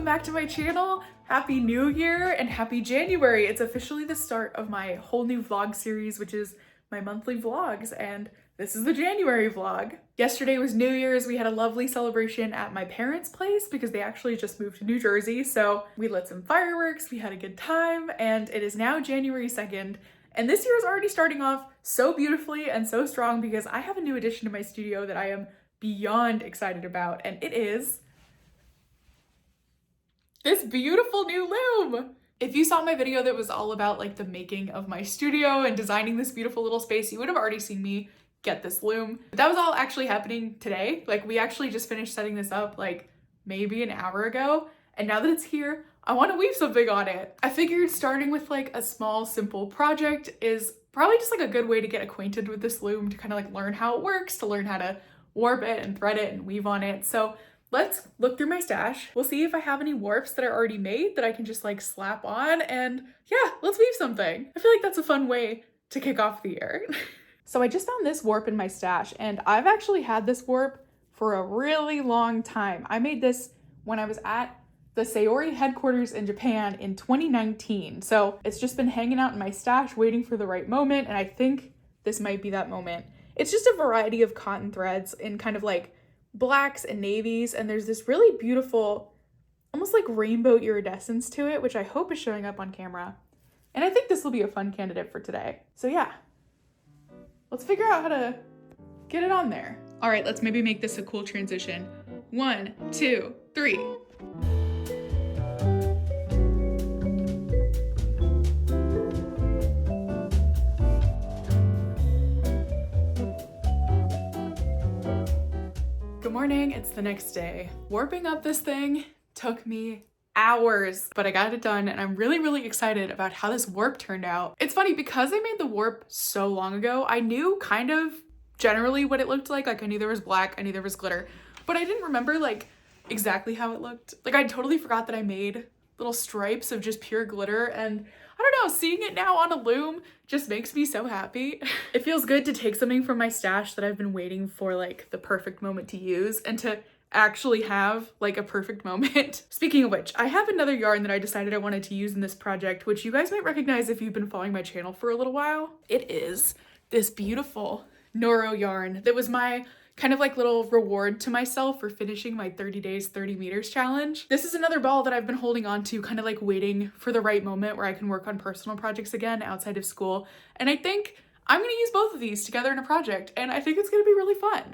back to my channel. Happy New Year and happy January. It's officially the start of my whole new vlog series, which is my monthly vlogs, and this is the January vlog. Yesterday was New Year's. We had a lovely celebration at my parents' place because they actually just moved to New Jersey. So we lit some fireworks, we had a good time, and it is now January 2nd. And this year is already starting off so beautifully and so strong because I have a new addition to my studio that I am beyond excited about, and it is this beautiful new loom. If you saw my video that was all about like the making of my studio and designing this beautiful little space, you would have already seen me get this loom. But that was all actually happening today. Like we actually just finished setting this up like maybe an hour ago. And now that it's here, I want to weave something on it. I figured starting with like a small, simple project is probably just like a good way to get acquainted with this loom, to kind of like learn how it works, to learn how to warp it and thread it and weave on it. So let's look through my stash. We'll see if I have any warps that are already made that I can just like slap on, and yeah, let's weave something. I feel like that's a fun way to kick off the year. So I just found this warp in my stash, and I've actually had this warp for a really long time. I made this when I was at the Saori headquarters in Japan in 2019. So it's just been hanging out in my stash waiting for the right moment, and I think this might be that moment. It's just a variety of cotton threads in kind of like blacks and navies, and there's this really beautiful, almost like rainbow iridescence to it, which I hope is showing up on camera. And I think this will be a fun candidate for today. So yeah, let's figure out how to get it on there. All right, let's maybe make this a cool transition. 1, 2, 3. Good morning, it's the next day. Warping up this thing took me hours, but I got it done, and I'm really excited about how this warp turned out. It's funny, because I made the warp so long ago, I knew kind of generally what it looked like. Like I knew there was black, I knew there was glitter, but I didn't remember like exactly how it looked. Like I totally forgot that I made little stripes of just pure glitter, and I don't know, seeing it now on a loom just makes me so happy. It feels good to take something from my stash that I've been waiting for like the perfect moment to use, and to actually have like a perfect moment. Speaking of which, I have another yarn that I decided I wanted to use in this project, which you guys might recognize if you've been following my channel for a little while. It is this beautiful Noro yarn that was my kind of like little reward to myself for finishing my 30 days, 30 meters challenge. This is another ball that I've been holding on to, kind of like waiting for the right moment where I can work on personal projects again outside of school. And I think I'm gonna use both of these together in a project, and I think it's gonna be really fun.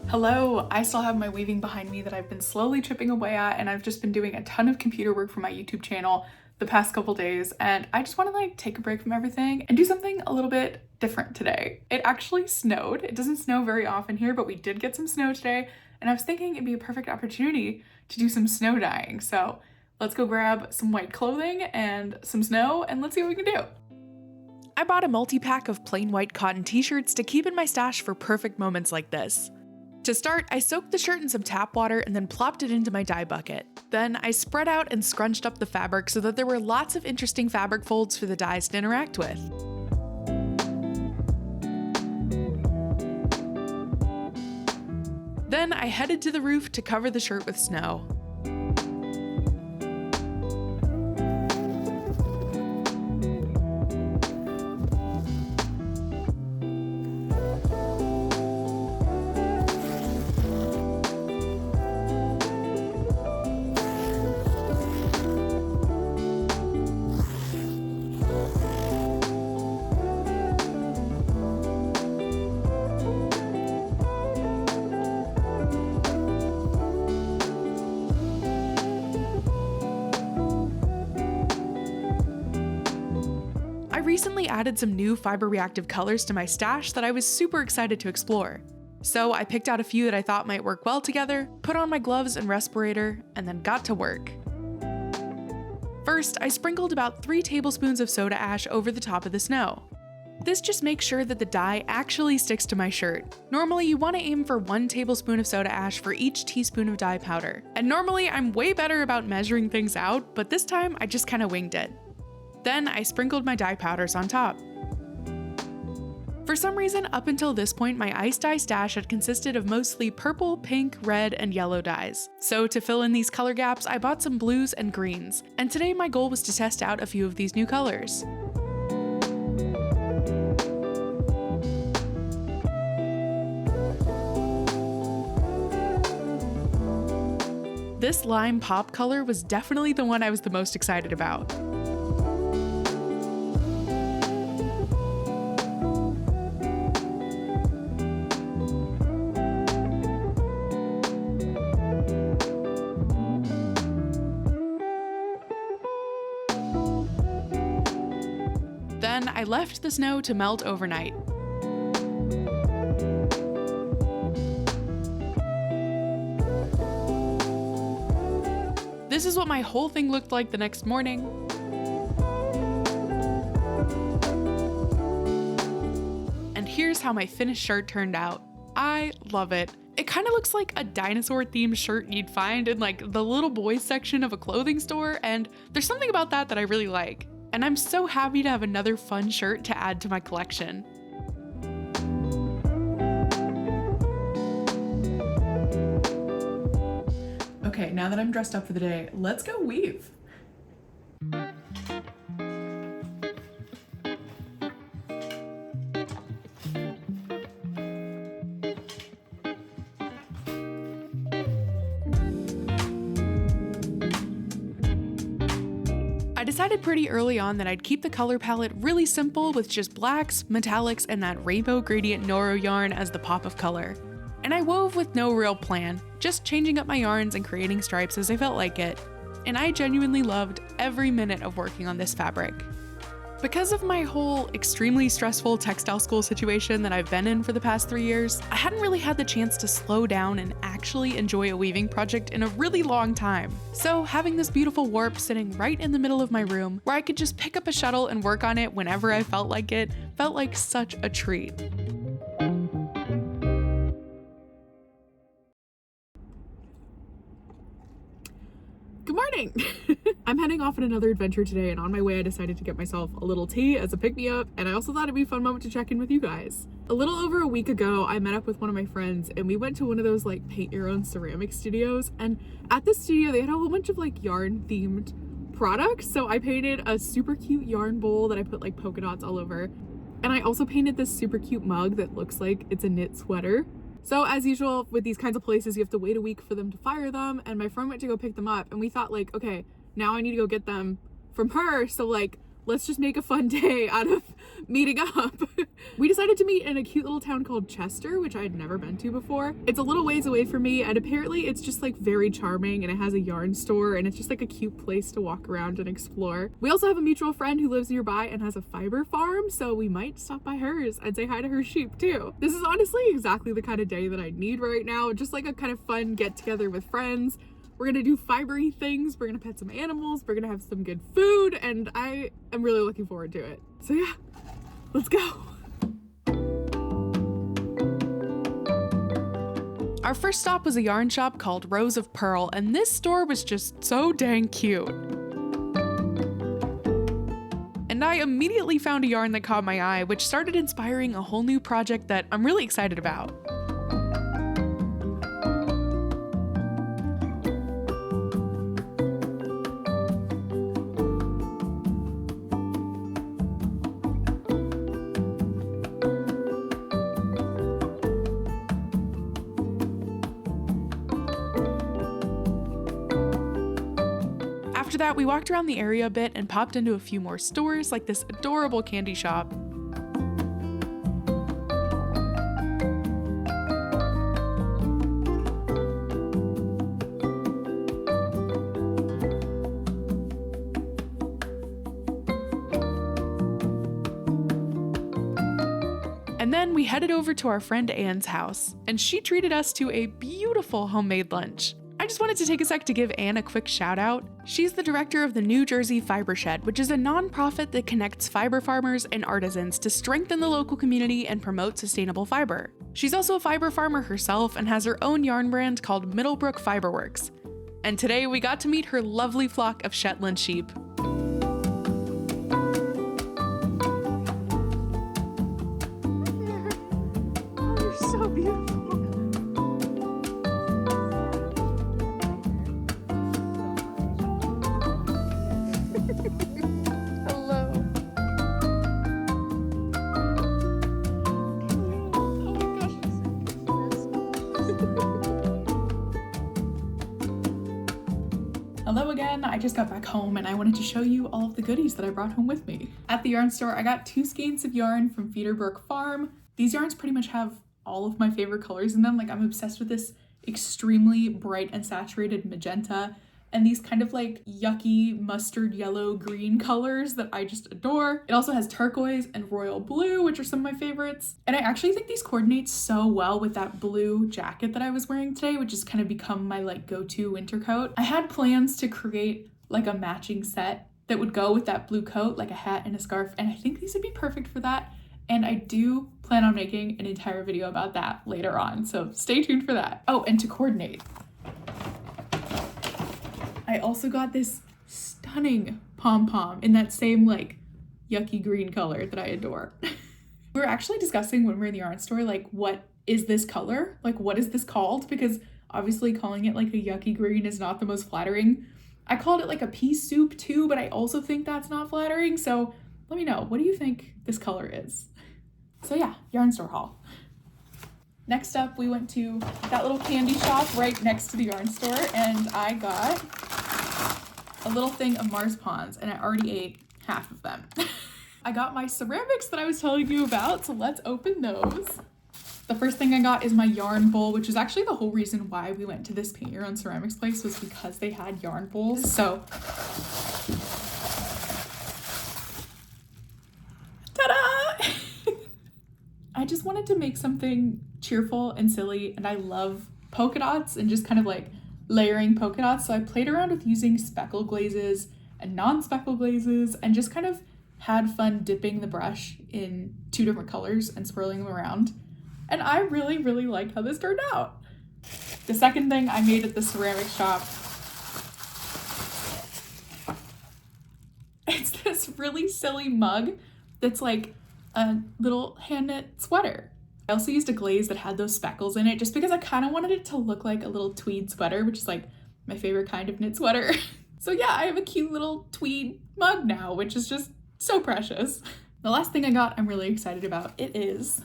Hello, I still have my weaving behind me that I've been slowly chipping away at, and I've just been doing a ton of computer work for my YouTube channel the past couple days, and I just want to like take a break from everything and do something a little bit different today. It actually snowed. It doesn't snow very often here, but we did get some snow today, and I was thinking it'd be a perfect opportunity to do some snow dyeing. So let's go grab some white clothing and some snow, and let's see what we can do. I bought a multi-pack of plain white cotton t-shirts to keep in my stash for perfect moments like this. To start, I soaked the shirt in some tap water and then plopped it into my dye bucket. Then I spread out and scrunched up the fabric so that there were lots of interesting fabric folds for the dyes to interact with. Then I headed to the roof to cover the shirt with snow. recently added some new fiber reactive colors to my stash that I was super excited to explore. So I picked out a few that I thought might work well together, put on my gloves and respirator, and then got to work. First, I sprinkled about 3 tablespoons of soda ash over the top of the snow. This just makes sure that the dye actually sticks to my shirt. Normally, you want to aim for 1 tablespoon of soda ash for each teaspoon of dye powder. And normally, I'm way better about measuring things out, but this time I just kind of winged it. Then I sprinkled my dye powders on top. For some reason, up until this point, my ice dye stash had consisted of mostly purple, pink, red, and yellow dyes. So to fill in these color gaps, I bought some blues and greens. And today my goal was to test out a few of these new colors. This lime pop color was definitely the one I was the most excited about. Then I left the snow to melt overnight. This is what my whole thing looked like the next morning. And here's how my finished shirt turned out. I love it. It kind of looks like a dinosaur-themed shirt you'd find in like the little boys section of a clothing store, and there's something about that I really like. And I'm so happy to have another fun shirt to add to my collection. Okay, now that I'm dressed up for the day, let's go weave. I decided pretty early on that I'd keep the color palette really simple with just blacks, metallics, and that rainbow gradient Noro yarn as the pop of color. And I wove with no real plan, just changing up my yarns and creating stripes as I felt like it. And I genuinely loved every minute of working on this fabric. Because of my whole extremely stressful textile school situation that I've been in for the past 3 years, I hadn't really had the chance to slow down and actually enjoy a weaving project in a really long time. So having this beautiful warp sitting right in the middle of my room, where I could just pick up a shuttle and work on it whenever I felt like it, felt like such a treat. Good morning! I'm heading off on another adventure today, and on my way I decided to get myself a little tea as a pick-me-up, and I also thought it'd be a fun moment to check in with you guys. A little over a week ago, I met up with one of my friends, and we went to one of those like paint your own ceramic studios, and at this studio they had a whole bunch of like yarn themed products. So I painted a super cute yarn bowl that I put like polka dots all over, and I also painted this super cute mug that looks like it's a knit sweater. So as usual with these kinds of places, you have to wait a week for them to fire them, and my friend went to go pick them up, and we thought like, okay, now I need to go get them from her, so like let's just make a fun day out of meeting up. We decided to meet in a cute little town called Chester, which I had never been to before. It's a little ways away from me, and apparently it's just like very charming, and it has a yarn store, and it's just like a cute place to walk around and explore. We also have a mutual friend who lives nearby and has a fiber farm, so we might stop by hers and say hi to her sheep too. This is honestly exactly the kind of day that I need right now, just like a kind of fun get together with friends. We're gonna do fibery things, we're gonna pet some animals, we're gonna have some good food, and I am really looking forward to it. So yeah, let's go. Our first stop was a yarn shop called Rose of Pearl, and this store was just so dang cute. And I immediately found a yarn that caught my eye, which started inspiring a whole new project that I'm really excited about. After that, we walked around the area a bit and popped into a few more stores, like this adorable candy shop. And then we headed over to our friend Anne's house, and she treated us to a beautiful homemade lunch. I just wanted to take a sec to give Anne a quick shout out. She's the director of the New Jersey Fiber Shed, which is a nonprofit that connects fiber farmers and artisans to strengthen the local community and promote sustainable fiber. She's also a fiber farmer herself and has her own yarn brand called Middlebrook Fiberworks. And today we got to meet her lovely flock of Shetland sheep. Oh, you're so beautiful. Hello again, I just got back home and I wanted to show you all of the goodies that I brought home with me. At the yarn store, I got 2 skeins of yarn from Feederbrook Farm. These yarns pretty much have all of my favorite colors in them. Like, I'm obsessed with this extremely bright and saturated magenta and these kind of like yucky mustard yellow green colors that I just adore. It also has turquoise and royal blue, which are some of my favorites. And I actually think these coordinate so well with that blue jacket that I was wearing today, which has kind of become my like go-to winter coat. I had plans to create like a matching set that would go with that blue coat, like a hat and a scarf, and I think these would be perfect for that. And I do plan on making an entire video about that later on, so stay tuned for that. Oh, and to coordinate, I also got this stunning pom-pom in that same like yucky green color that I adore. We were actually discussing when we were in the yarn store, like, what is this color? Like, what is this called? Because obviously calling it like a yucky green is not the most flattering. I called it like a pea soup too, but I also think that's not flattering. So let me know, what do you think this color is? So yeah, yarn store haul. Next up, we went to that little candy shop right next to the yarn store, and I got a little thing of marzipans, and I already ate half of them. I got my ceramics that I was telling you about, so let's open those. The first thing I got is my yarn bowl, which is actually the whole reason why we went to this paint your own ceramics place, was because they had yarn bowls. So, ta-da! I just wanted to make something cheerful and silly, and I love polka dots and just kind of like layering polka dots. So I played around with using speckle glazes and non-speckle glazes and just kind of had fun dipping the brush in 2 different colors and swirling them around. And I really, really like how this turned out. The second thing I made at the ceramic shop, it's this really silly mug that's like a little hand knit sweater. I also used a glaze that had those speckles in it just because I kind of wanted it to look like a little tweed sweater, which is like my favorite kind of knit sweater. So yeah, I have a cute little tweed mug now, which is just so precious. The last thing I got I'm really excited about. It is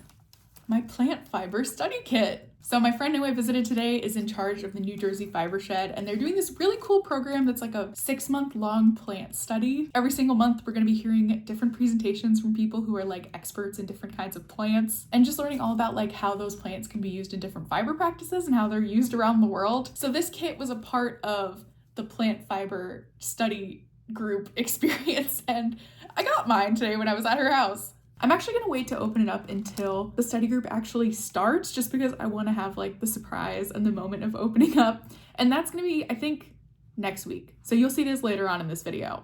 my plant fiber study kit. So my friend who I visited today is in charge of the New Jersey Fiber Shed, and they're doing this really cool program that's like a 6-month-long plant study. Every single month, we're gonna be hearing different presentations from people who are like experts in different kinds of plants, and just learning all about like how those plants can be used in different fiber practices and how they're used around the world. So this kit was a part of the plant fiber study group experience, and I got mine today when I was at her house. I'm actually gonna wait to open it up until the study group actually starts, just because I wanna have like the surprise and the moment of opening up. And that's gonna be, I think, next week. So you'll see this later on in this video.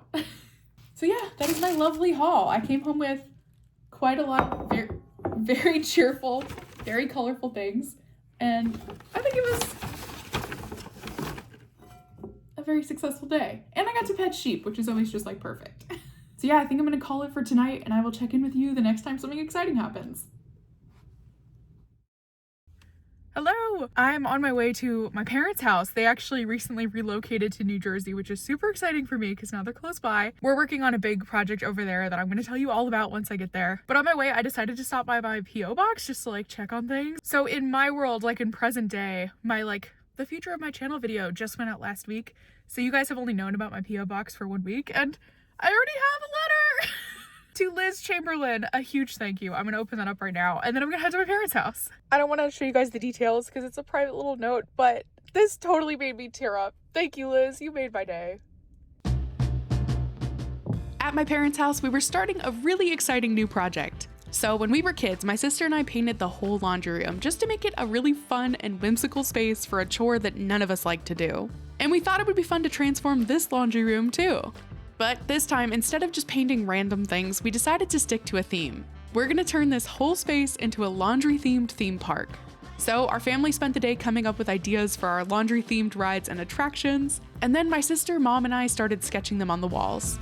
So yeah, that is my lovely haul. I came home with quite a lot of very, very cheerful, very colorful things. And I think it was a very successful day. And I got to pet sheep, which is always just like perfect. So yeah, I think I'm gonna call it for tonight, and I will check in with you the next time something exciting happens. Hello! I'm on my way to my parents' house. They actually recently relocated to New Jersey, which is super exciting for me because now they're close by. We're working on a big project over there that I'm gonna tell you all about once I get there. But on my way, I decided to stop by my P.O. box just to like check on things. So in my world, like in present day, the future of my channel video just went out last week. So you guys have only known about my P.O. box for 1 week, and I already have a letter to Liz Chamberlain. A huge thank you. I'm gonna open that up right now, and then I'm gonna head to my parents' house. I don't want to show you guys the details because it's a private little note, but this totally made me tear up. Thank you, Liz. You made my day. At my parents' house, we were starting a really exciting new project. So when we were kids, my sister and I painted the whole laundry room just to make it a really fun and whimsical space for a chore that none of us like to do. And we thought it would be fun to transform this laundry room too. But this time, instead of just painting random things, we decided to stick to a theme. We're gonna turn this whole space into a laundry-themed theme park. So our family spent the day coming up with ideas for our laundry-themed rides and attractions, and then my sister, mom, and I started sketching them on the walls.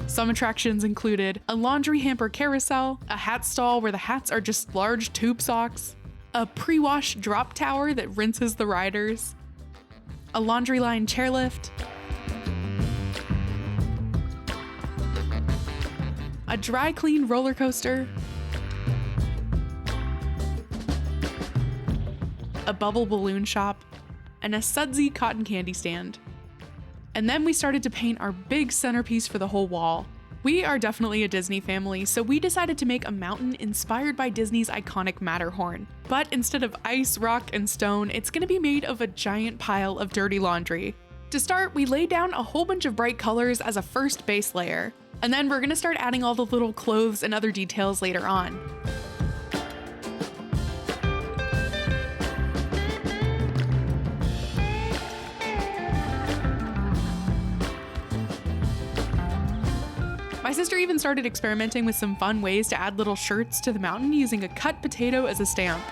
Some attractions included a laundry hamper carousel, a hat stall where the hats are just large tube socks, a pre-wash drop tower that rinses the riders, a laundry line chairlift, a dry clean roller coaster, a bubble balloon shop, and a sudsy cotton candy stand. And then we started to paint our big centerpiece for the whole wall. We are definitely a Disney family, so we decided to make a mountain inspired by Disney's iconic Matterhorn. But instead of ice, rock, and stone, it's gonna be made of a giant pile of dirty laundry. To start, we laid down a whole bunch of bright colors as a first base layer. And then we're gonna start adding all the little clothes and other details later on. My sister even started experimenting with some fun ways to add little shirts to the mountain using a cut potato as a stamp.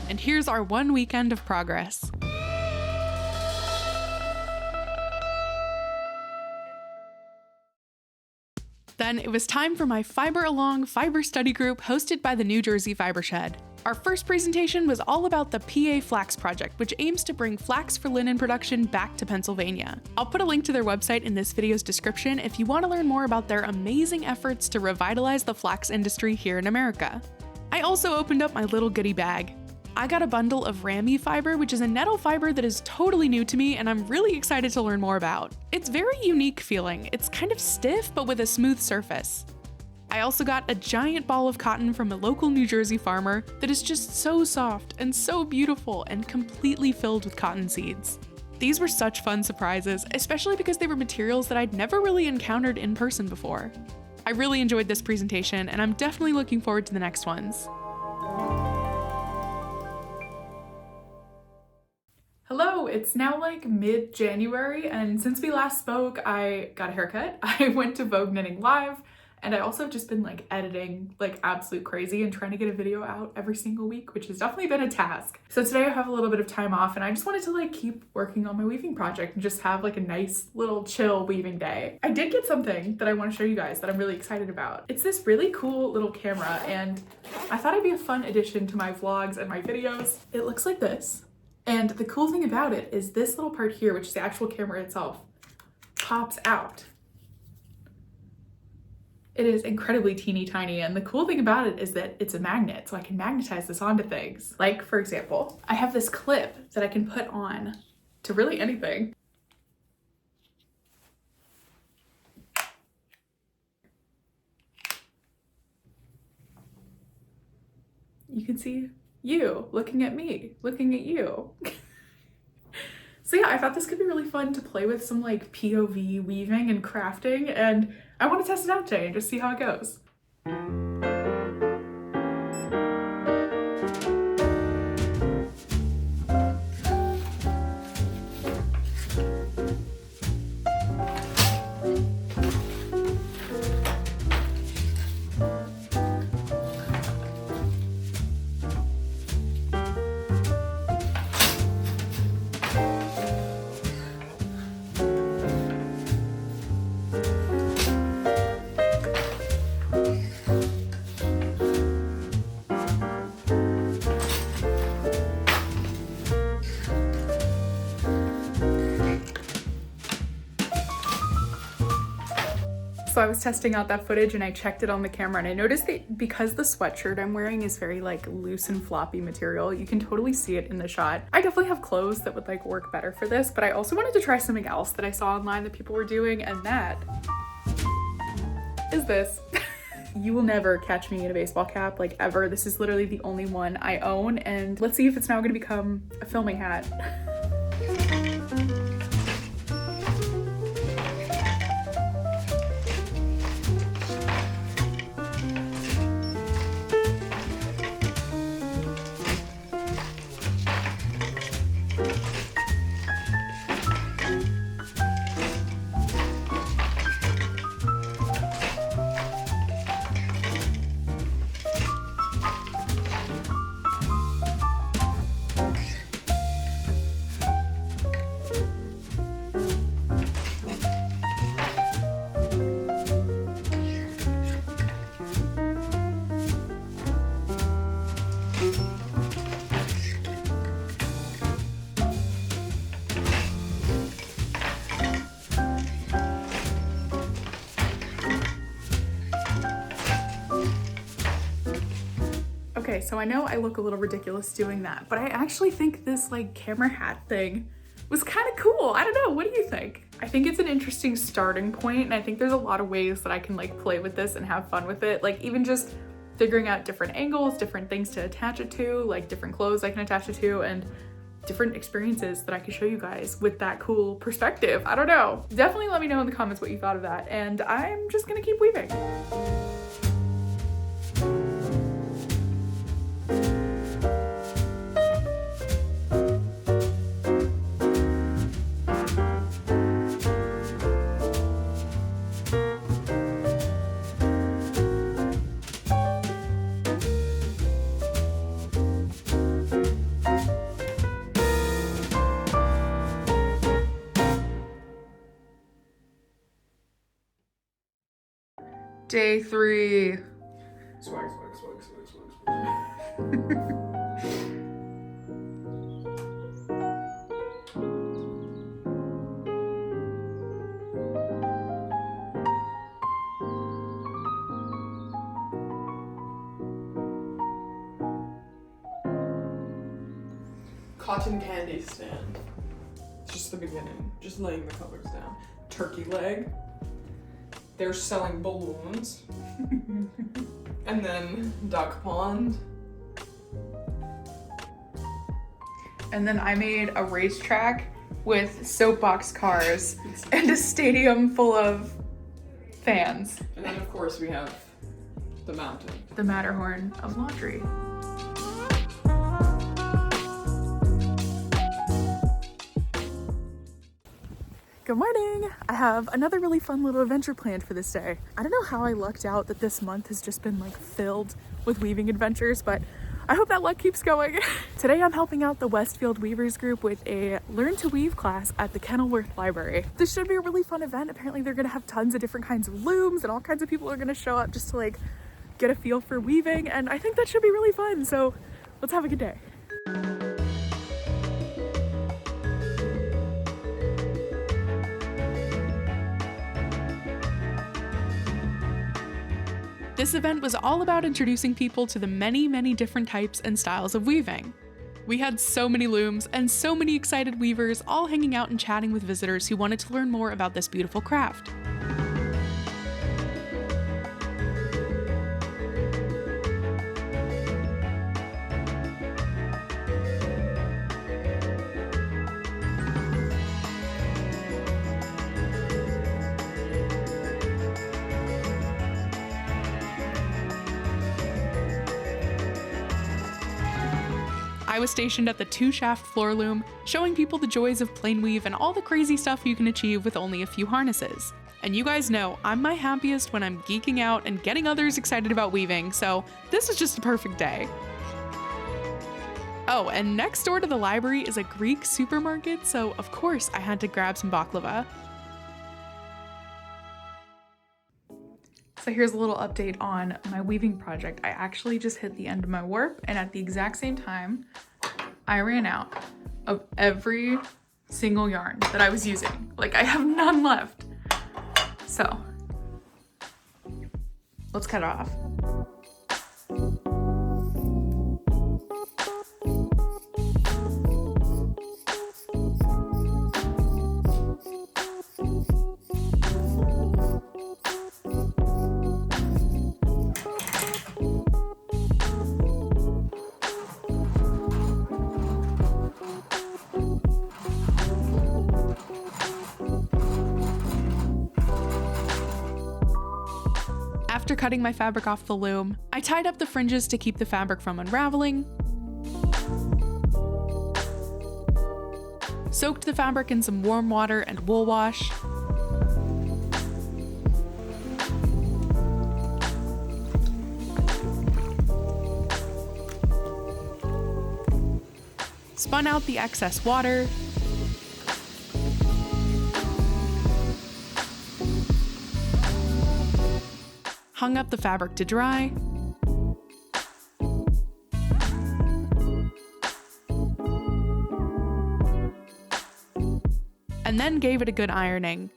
And here's our one weekend of progress. Then it was time for my Fiber Along Fiber Study Group hosted by the New Jersey Fiber Shed. Our first presentation was all about the PA Flax Project, which aims to bring flax for linen production back to Pennsylvania. I'll put a link to their website in this video's description if you want to learn more about their amazing efforts to revitalize the flax industry here in America. I also opened up my little goodie bag. I got a bundle of Rami fiber, which is a nettle fiber that is totally new to me and I'm really excited to learn more about. It's very unique feeling. It's kind of stiff, but with a smooth surface. I also got a giant ball of cotton from a local New Jersey farmer that is just so soft and so beautiful and completely filled with cotton seeds. These were such fun surprises, especially because they were materials that I'd never really encountered in person before. I really enjoyed this presentation and I'm definitely looking forward to the next ones. Hello, it's now like mid-January, and since we last spoke, I got a haircut, I went to Vogue Knitting Live, and I also have just been like editing like absolute crazy and trying to get a video out every single week, which has definitely been a task. So today I have a little bit of time off and I just wanted to like keep working on my weaving project and just have like a nice little chill weaving day. I did get something that I want to show you guys that I'm really excited about. It's this really cool little camera and I thought it'd be a fun addition to my vlogs and my videos. It looks like this. And the cool thing about it is this little part here, which is the actual camera itself, pops out. It is incredibly teeny tiny, and the cool thing about it is that it's a magnet, so I can magnetize this onto things. Like, for example, I have this clip that I can put on to really anything. You can see you looking at me, looking at you. So yeah, I thought this could be really fun to play with some like POV weaving and crafting, and I want to test it out today and just see how it goes. So I was testing out that footage and I checked it on the camera and I noticed that because the sweatshirt I'm wearing is very like loose and floppy material, you can totally see it in the shot. I definitely have clothes that would like work better for this, but I also wanted to try something else that I saw online that people were doing, and that is this. You will never catch me in a baseball cap, like ever. This is literally the only one I own, and let's see if it's now gonna become a filming hat. Okay, so I know I look a little ridiculous doing that, but I actually think this like camera hat thing was kind of cool. I don't know, what do you think? I think it's an interesting starting point, and I think there's a lot of ways that I can like play with this and have fun with it. Like even just figuring out different angles, different things to attach it to, like different clothes I can attach it to, and different experiences that I could show you guys with that cool perspective. I don't know. Definitely let me know in the comments what you thought of that, and I'm just gonna keep weaving. Day 3. Swag, swag, swag, swag, swag, swag. Cotton candy stand. Just the beginning. Just laying the colors down. Turkey leg. They're selling balloons. And then duck pond. And then I made a racetrack with soapbox cars and a stadium full of fans. And then of course we have the mountain. The Matterhorn of laundry. Good morning! I have another really fun little adventure planned for this day. I don't know how I lucked out that this month has just been like filled with weaving adventures, but I hope that luck keeps going. Today I'm helping out the Westfield Weavers group with a Learn to Weave class at the Kenilworth Library. This should be a really fun event. Apparently they're gonna have tons of different kinds of looms and all kinds of people are gonna show up just to like get a feel for weaving, and I think that should be really fun, so let's have a good day. This event was all about introducing people to the many, many different types and styles of weaving. We had so many looms and so many excited weavers all hanging out and chatting with visitors who wanted to learn more about this beautiful craft. I was stationed at the 2-shaft floor loom, showing people the joys of plain weave and all the crazy stuff you can achieve with only a few harnesses. And you guys know I'm my happiest when I'm geeking out and getting others excited about weaving, so this is just a perfect day. Oh, and next door to the library is a Greek supermarket, so of course I had to grab some baklava. So here's a little update on my weaving project. I actually just hit the end of my warp, and at the exact same time, I ran out of every single yarn that I was using. Like, I have none left. So Let's cut it off. After cutting my fabric off the loom, I tied up the fringes to keep the fabric from unraveling, soaked the fabric in some warm water and wool wash, spun out the excess water, hung up the fabric to dry, and then gave it a good ironing.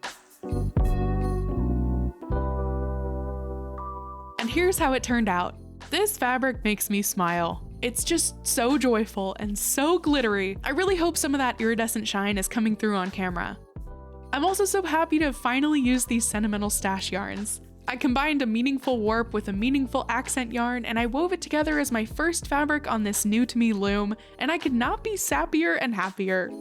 And here's how it turned out. This fabric makes me smile. It's just so joyful and so glittery. I really hope some of that iridescent shine is coming through on camera. I'm also so happy to finally use these sentimental stash yarns. I combined a meaningful warp with a meaningful accent yarn, and I wove it together as my first fabric on this new to me loom, and I could not be sappier and happier.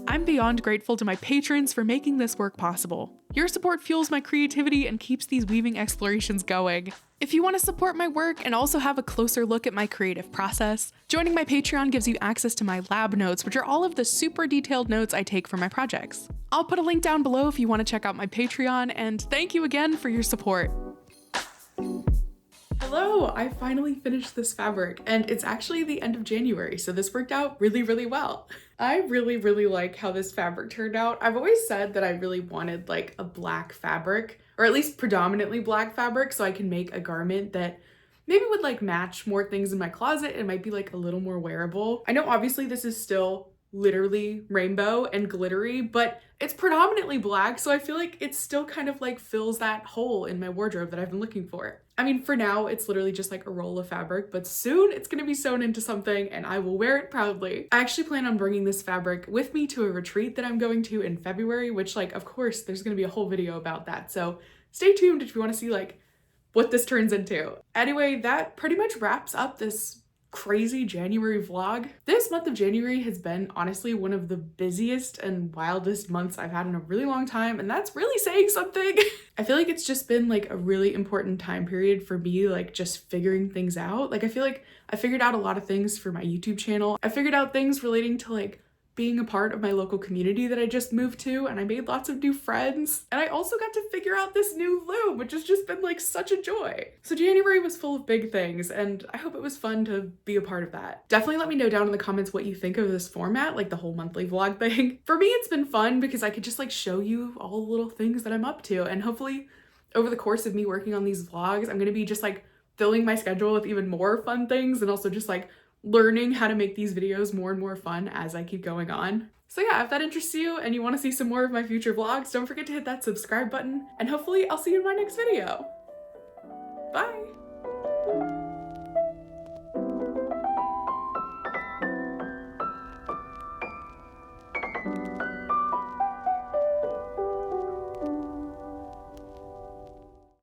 I'm beyond grateful to my patrons for making this work possible. Your support fuels my creativity and keeps these weaving explorations going. If you want to support my work and also have a closer look at my creative process, joining my Patreon gives you access to my lab notes, which are all of the super detailed notes I take for my projects. I'll put a link down below if you want to check out my Patreon, and thank you again for your support. Hello, I finally finished this fabric, and it's actually the end of January, so this worked out really, really well. I really, really like how this fabric turned out. I've always said that I really wanted like a black fabric, or at least predominantly black fabric, so I can make a garment that maybe would like match more things in my closet and might be like a little more wearable. I know obviously this is still literally rainbow and glittery, but it's predominantly black, so I feel like it still kind of like fills that hole in my wardrobe that I've been looking for. I mean, for now, it's literally just like a roll of fabric, but soon it's gonna be sewn into something and I will wear it proudly. I actually plan on bringing this fabric with me to a retreat that I'm going to in February, which like, of course, there's gonna be a whole video about that. So stay tuned if you wanna see like what this turns into. Anyway, that pretty much wraps up this crazy January vlog. This month of January has been honestly one of the busiest and wildest months I've had in a really long time, and that's really saying something. I feel like it's just been like a really important time period for me, like just figuring things out. Like I feel like I figured out a lot of things for my YouTube channel. I figured out things relating to like being a part of my local community that I just moved to, and I made lots of new friends. And I also got to figure out this new loom, which has just been like such a joy. So January was full of big things, and I hope it was fun to be a part of that. Definitely let me know down in the comments what you think of this format, like the whole monthly vlog thing. For me, it's been fun because I could just like show you all the little things that I'm up to, and hopefully over the course of me working on these vlogs, I'm gonna be just like filling my schedule with even more fun things, and also just like learning how to make these videos more and more fun as I keep going on. So yeah, if that interests you and you want to see some more of my future vlogs, don't forget to hit that subscribe button, and hopefully I'll see you in my next video.